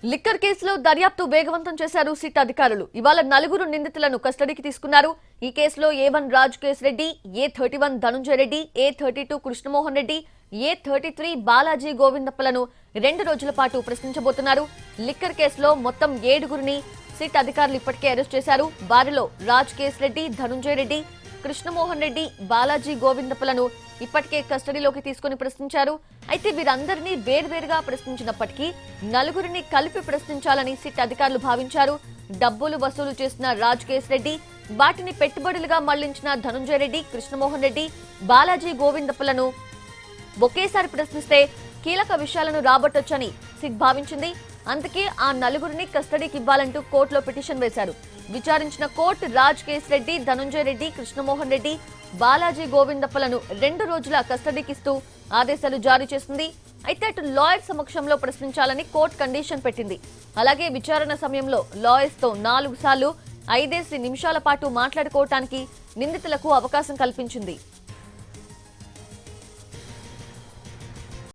Liquor కేసులో దర్యాప్తు వేగవంతం చేశారు సిట్ అధికారులు. ఇవాళ నలుగురు నిందితులను కస్టడీకి తీసుకున్నారు. ఈ కేసులో A1 Rajakesh Reddy, A31 Dhanunjaya Reddy, A32 Krishnamohan Reddy, A33 Balaji గోవిందప్పలను 2 రోజుల పాటు ప్రశ్నించబోతున్నారు. లిక్కర్ కేసులో మొత్తం 7గురిని సిట్ అధికారులు ఇప్పటికే అరెస్ట్ చేశారు. వారిలో రాజకేశ్ రెడ్డి, ధనుంజయ రెడ్డి, కృష్ణమోహన్ రెడ్డి, బాలాజీ గోవిందప్పలను ఇప్పటికే కస్టడీలోకి తీసుకుని ప్రశ్నించారు. అయితే వీరందరినీ వేర్వేరుగా ప్రశ్నించినప్పటికీ నలుగురిని కలిపి ప్రశ్నించాలని సిట్ అధికారులు భావించారు. డబ్బులు వసూలు చేసిన రాజకేశ్ రెడ్డి, వాటిని పెట్టుబడులుగా మళ్లించిన ధనుంజయ రెడ్డి, కృష్ణమోహన్ రెడ్డి, బాలాజీ గోవిందప్పలను ఒకేసారి ప్రశ్నిస్తే కీలక విషయాలను రాబట్టొచ్చని సిట్ భావించింది. అందుకే ఆ నలుగురిని కస్టడీకి ఇవ్వాలంటూ కోర్టులో పిటిషన్ వేశారు. విచారించిన కోర్టు రాజకేశ్ రెడ్డి, ధనుంజయ రెడ్డి, కృష్ణమోహన్ రెడ్డి, బాలాజీ గోవిందప్పలను 2 రోజుల కస్టడీకిస్తూ ఆదేశాలు జారీ చేసింది. అయితే అటు లాయర్ సమక్షంలో ప్రశ్నించాలని కోర్టు కండిషన్ పెట్టింది. అలాగే విచారణ సమయంలో లాయర్స్ తో 4 సార్లు 5 నిమిషాల పాటు మాట్లాడుకోవటానికి నిందితులకు అవకాశం కల్పించింది.